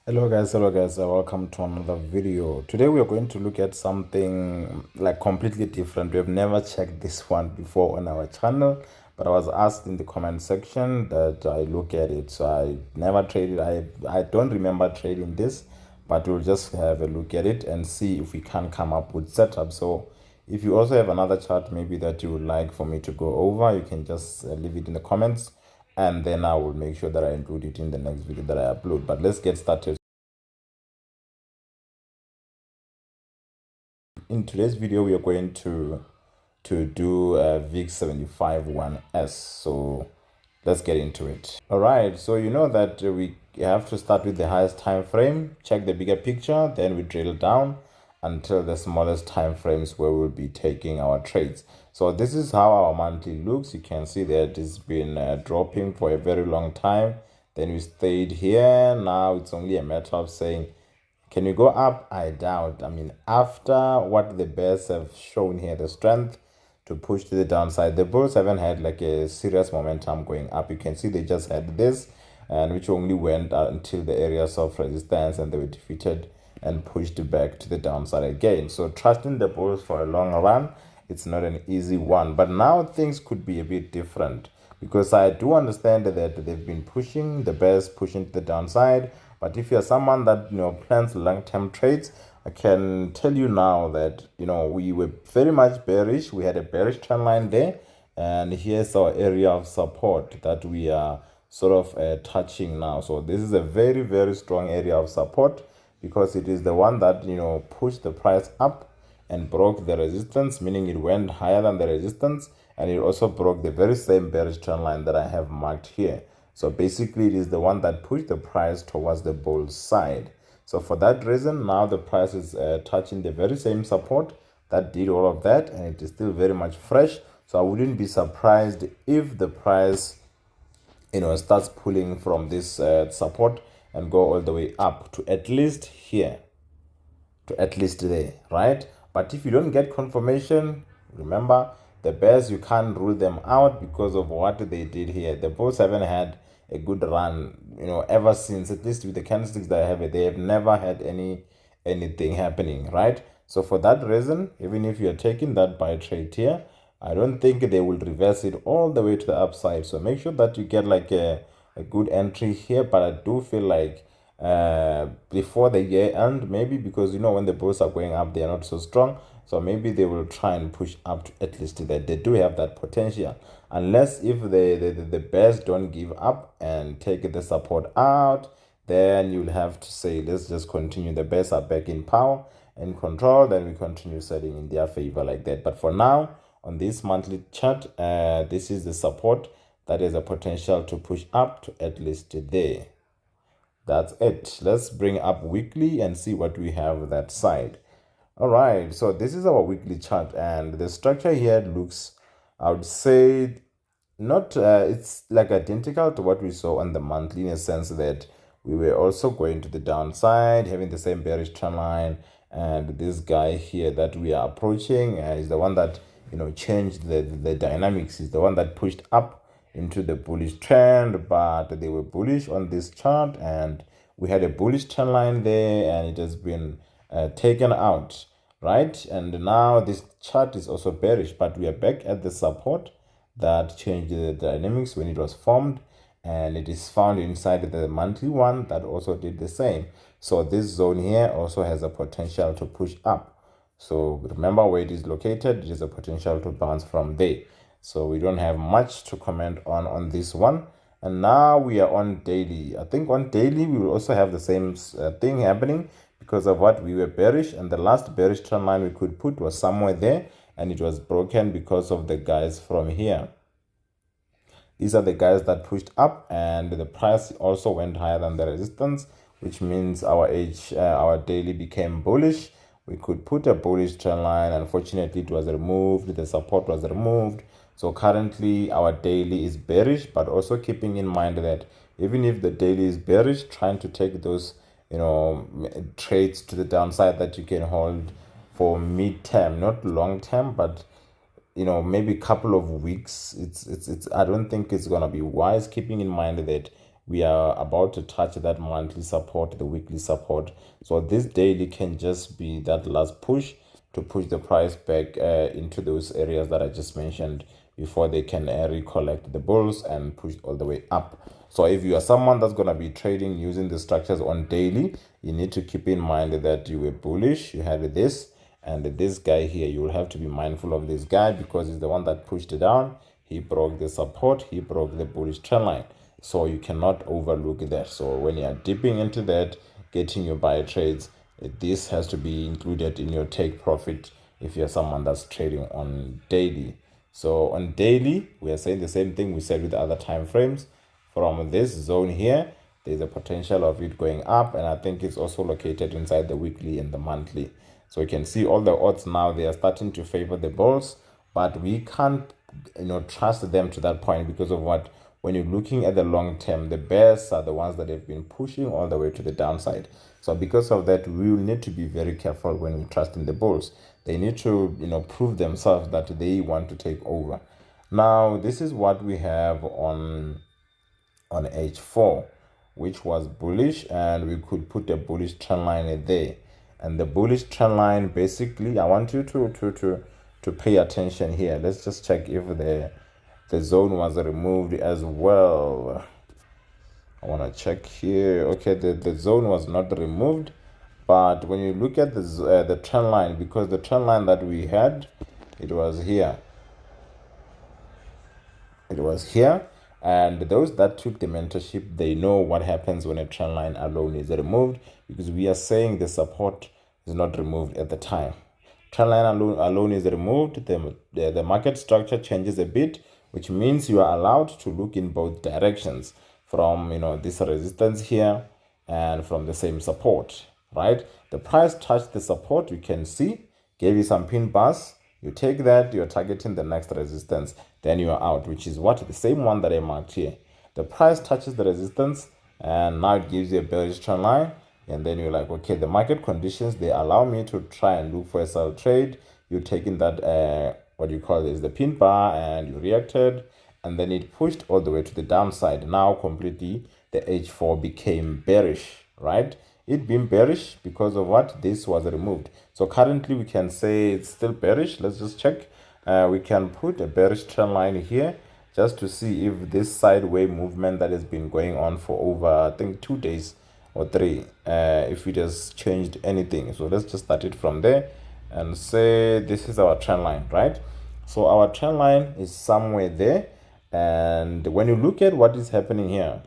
Hello guys, welcome to another video. Today we are going to look at something like completely different. We have never checked this one before on our channel, but I was asked in the comment section that I look at it. So I never traded, I don't remember trading this, but we'll just have a look at it and see if we can come up with setup. So if you also have another chart maybe that you would like for me to go over, you can just leave it in the comments, and then I will make sure that I include it in the next video that I upload. But let's get started. In today's video, we are going to do a VIX 75 1S. So let's get into it. All right, so you know that we have to start with the highest time frame, check the bigger picture, then we drill down until the smallest time frames where we'll be taking our trades. So this is how our monthly looks. You can see that it's been dropping for a very long time. Then we stayed here. Now it's only a matter of saying, can we go up? I doubt. I mean, after what the bears have shown here, the strength to push to the downside, the bulls haven't had like a serious momentum going up. You can see they just had this, and which only went until the areas of resistance, and they were defeated and pushed back to the downside again. So trusting the bulls for a long run, it's not an easy one. But now things could be a bit different, because I do understand that they've been pushing the bears, pushing to the downside. But if you're someone that plans long-term trades, I can tell you now that we were very much bearish. We had a bearish trend line there, and here's our area of support that we are sort of touching now. So this is a very, very strong area of support, because it is the one that pushed the price up and broke the resistance, meaning it went higher than the resistance, and it also broke the very same bearish trend line that I have marked here. So basically, it is the one that pushed the price towards the bull side. So for that reason, now the price is touching the very same support that did all of that, and it is still very much fresh. So I wouldn't be surprised if the price starts pulling from this support and go all the way up to at least here, to at least there, right? But if you don't get confirmation, remember, the bears, you can't rule them out because of what they did here. The bulls haven't had a good run, ever since, at least with the candlesticks that I have. They have never had anything happening, right? So for that reason, even if you're taking that buy trade here, I don't think they will reverse it all the way to the upside. So make sure that you get like a good entry here. But I do feel like before the year end, maybe, because when the bulls are going up, they are not so strong. So maybe they will try and push up to at least that. They do have that potential, unless if the bears don't give up and take the support out, then you'll have to say, let's just continue. The bears are back in power and control, then we continue selling in their favor like that. But for now, on this monthly chart, this is the support that has a potential to push up to at least there. That's it. Let's bring up weekly and see what we have that side. All right, so this is our weekly chart, and the structure here looks, I would say, not it's like identical to what we saw on the monthly, in a sense that we were also going to the downside, having the same bearish trend line. And this guy here that we are approaching is the one that changed the dynamics, is the one that pushed up into the bullish trend. But they were bullish on this chart, and we had a bullish trend line there, and it has been taken out, right? And now this chart is also bearish, but we are back at the support that changed the dynamics when it was formed, and it is found inside the monthly one that also did the same. So this zone here also has a potential to push up. So remember where it is located, it is a potential to bounce from there. So we don't have much to comment on this one. And now we are on daily. I think on daily we will also have the same thing happening, because of what we were bearish, and the last bearish trend line we could put was somewhere there, and it was broken because of the guys from here. These are the guys that pushed up, and the price also went higher than the resistance, which means our daily became bullish. We could put a bullish trend line. Unfortunately, it was removed. The support was removed. So currently our daily is bearish, but also keeping in mind that even if the daily is bearish, trying to take those trades to the downside that you can hold for mid-term, not long-term, but maybe a couple of weeks. It's I don't think it's gonna be wise, keeping in mind that we are about to touch that monthly support, the weekly support. So this daily can just be that last push to push the price back into those areas that I just mentioned before they can recollect the bulls and push all the way up. So if you are someone that's going to be trading using the structures on daily, you need to keep in mind that you were bullish, you had this, and this guy here, you will have to be mindful of this guy because he's the one that pushed it down. He broke the support, he broke the bullish trend line. So you cannot overlook that. So when you are dipping into that, getting your buy trades, this has to be included in your take profit if you're someone that's trading on daily. So on daily, we are saying the same thing we said with other time frames. From this zone here, there's a potential of it going up, and I think it's also located inside the weekly and the monthly. So you can see all the odds now, they are starting to favor the bulls, but we can't trust them to that point because of what? When you're looking at the long term, the bears are the ones that have been pushing all the way to the downside. So because of that, we will need to be very careful when we trust in the bulls. They need to prove themselves that they want to take over. Now this is what we have on H4, which was bullish, and we could put a bullish trend line there. And the bullish trend line, basically, I want you to pay attention here. Let's just check if the zone was removed as well. I want to check here. Okay, the zone was not removed, but when you look at the trend line, because the trend line that we had, it was here. It was here, and those that took the mentorship, they know what happens when a trend line alone is removed, because we are saying the support is not removed at the time. Trend line alone is removed, the market structure changes a bit, which means you are allowed to look in both directions from this resistance here and from the same support, right? The price touched the support, you can see, gave you some pin bars. You take that, you're targeting the next resistance, then you are out, which is what? The same one that I marked here. The price touches the resistance, and now it gives you a bearish trend line, and then you're like, okay, the market conditions, they allow me to try and look for a sell trade. You're taking that, what you call is the pin bar, and you reacted, and then it pushed all the way to the downside. Now completely, the H4 became bearish, right? It being bearish because of what? This was removed. So currently we can say it's still bearish. Let's just check. We can put a bearish trend line here just to see if this sideways movement that has been going on for over, I think, 2 days or 3, if it has changed anything. So let's just start it from there and say this is our trend line, right? So our trend line is somewhere there, and when you look at what is happening here,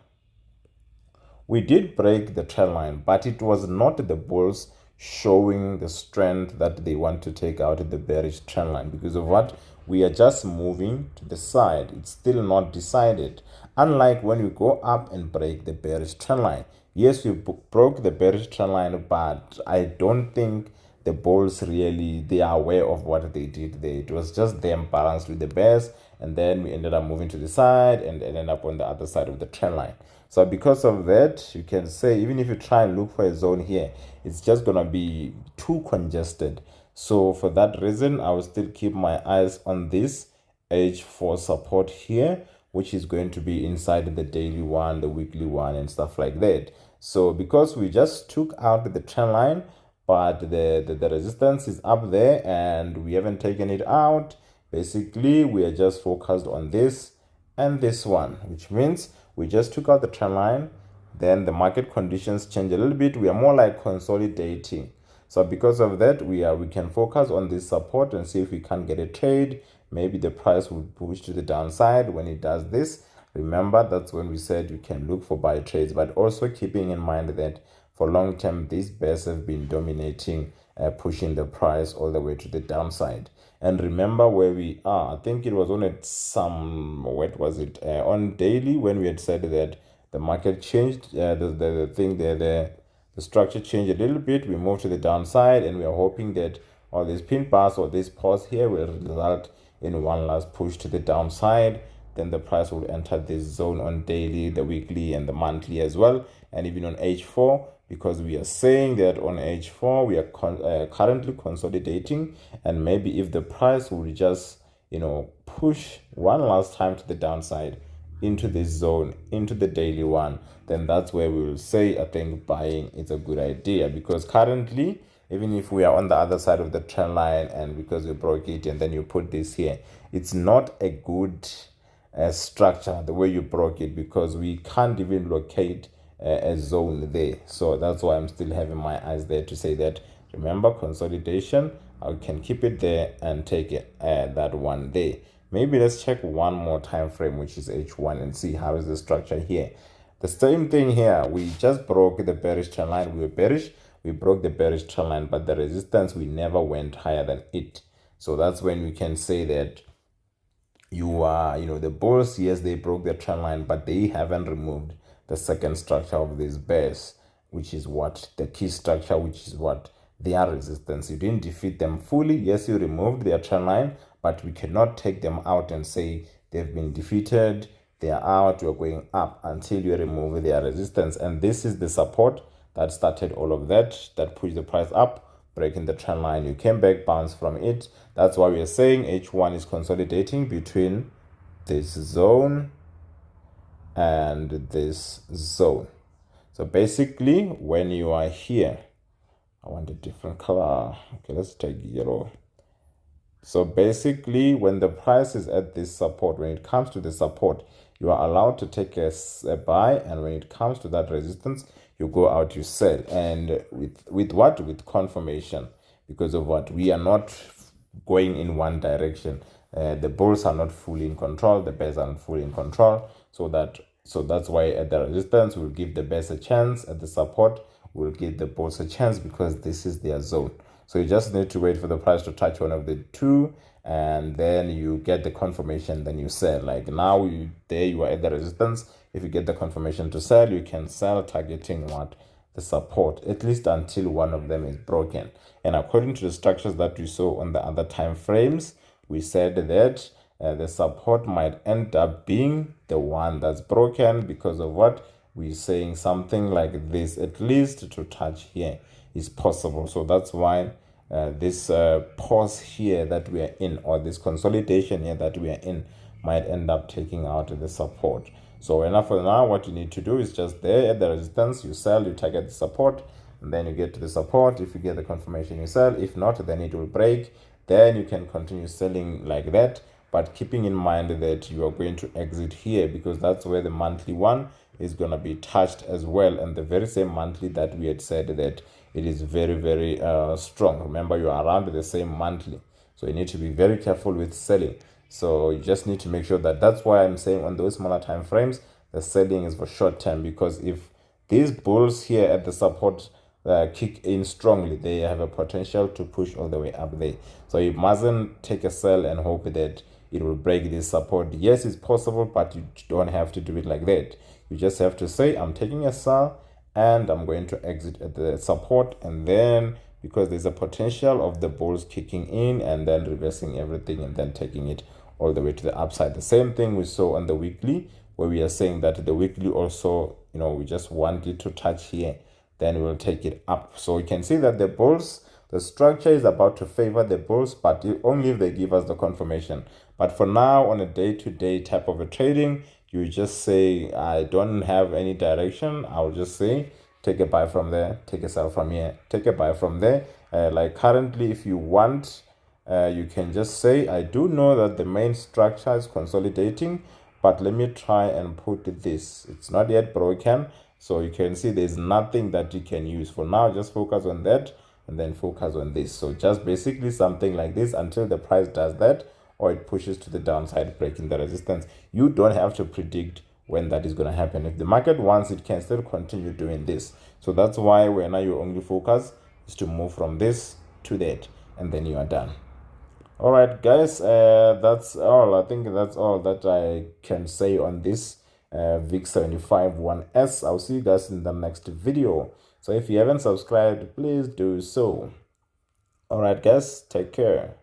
we did break the trend line, but it was not the bulls showing the strength that they want to take out the bearish trend line. Because of what? We are just moving to the side. It's still not decided. Unlike when we go up and break the bearish trend line. Yes, we broke the bearish trend line, but I don't think the bulls really, they are aware of what they did there. It was just them balanced with the bears, and then we ended up moving to the side and ended up on the other side of the trend line. So because of that, you can say, even if you try and look for a zone here, it's just going to be too congested. So for that reason, I will still keep my eyes on this H4 support here, which is going to be inside the daily one, the weekly one, and stuff like that. So because we just took out the trend line, but the resistance is up there and we haven't taken it out, basically we are just focused on this and this one, which means we just took out the trend line, then the market conditions change a little bit. We are more like consolidating. So because of that, we can focus on this support and see if we can get a trade. Maybe the price will push to the downside. When it does this, remember, that's when we said you can look for buy trades, but also keeping in mind that for long term, these bears have been dominating, pushing the price all the way to the downside. And remember where we are. I think it was on what was it? On daily, when we had said that the market changed, the structure changed a little bit. We moved to the downside, and we are hoping that all these pin bars or this pause here will result in one last push to the downside. Then the price will enter this zone on daily, the weekly, and the monthly as well, and even on H4, because we are saying that on H4 we are currently consolidating, and maybe if the price will just push one last time to the downside, into this zone, into the daily one, then that's where we will say, I think buying is a good idea. Because currently, even if we are on the other side of the trend line, and because we broke it and then you put this here, it's not a good structure the way you broke it, because we can't even locate a zone there. So that's why I'm still having my eyes there to say that, remember, consolidation, I can keep it there and take it that one there. Maybe let's check one more time frame, which is H1, and see how is the structure here. The same thing here. We just broke the bearish trend line. We were bearish. We broke the bearish trend line, but the resistance, we never went higher than it. So that's when we can say that the bulls, yes, they broke the trend line, but they haven't removed the second structure of this base, which is what the key structure, which is what their resistance. You didn't defeat them fully. Yes, you removed their trend line, but we cannot take them out and say they've been defeated, they are out, you're going up, until you remove their resistance. And this is the support that started all of that pushed the price up, breaking the trend line. You came back, bounced from it. That's why we are saying H1 is consolidating between this zone and this zone. So basically, when you are here, I want a different color. Okay, let's take yellow. So basically, when the price is at this support, when it comes to the support, you are allowed to take a buy, and when it comes to that resistance, you go out, you sell. And with what? With confirmation. Because of what? We are not going in one direction. The bulls are not fully in control, the bears are not fully in control. So that's why at the resistance, we'll give the bears a chance. At the support, we'll give the bulls a chance, because this is their zone. So you just need to wait for the price to touch one of the two, and then you get the confirmation, then you sell. Like now, you are at the resistance. If you get the confirmation to sell, you can sell targeting what? The support, at least until one of them is broken. And according to the structures that we saw on the other time frames, we said that the support might end up being the one that's broken, because of what? We're saying something like this, at least to touch here is possible. So that's why this pause here that we are in, or this consolidation here that we are in, might end up taking out the support. So enough for now. What you need to do is just there at the resistance, you sell, you target the support, and then you get to the support. If you get the confirmation, you sell. If not, then it will break. Then you can continue selling like that, but keeping in mind that you are going to exit here, because that's where the monthly one is going to be touched as well. And the very same monthly that we had said that it is very, very strong. Remember, you are around the same monthly. So you need to be very careful with selling. So you just need to make sure that, that's why I'm saying on those smaller time frames, the selling is for short term. Because if these bulls here at the support kick in strongly, they have a potential to push all the way up there. So you mustn't take a sell and hope that it will break this support. Yes, it's possible, but you don't have to do it like that. You just have to say, I'm taking a sell and I'm going to exit at the support. And then, because there's a potential of the bulls kicking in and then reversing everything and then taking it all the way to the upside. The same thing we saw on the weekly, where we are saying that the weekly also, we just want it to touch here, then we'll take it up. So you can see that the bulls, the structure is about to favor the bulls, but only if they give us the confirmation. But for now, on a day-to-day type of a trading, you just say, I don't have any direction. I'll just say, take a buy from there, take a sell from here, take a buy from there. Like currently, if you want, you can just say, I do know that the main structure is consolidating, but let me try and put this. It's not yet broken. So you can see there's nothing that you can use. For now, just focus on that and then focus on this. So just basically something like this until the price does that, or it pushes to the downside, breaking the resistance. You don't have to predict when that is going to happen. If the market wants, it can still continue doing this. So that's why when you only focus is to move from this to that, and then you are done. All right, guys, that's all. I think that's all that I can say on this VIX 75 1S. I'll see you guys in the next video. So if you haven't subscribed, please do so. All right, guys, take care.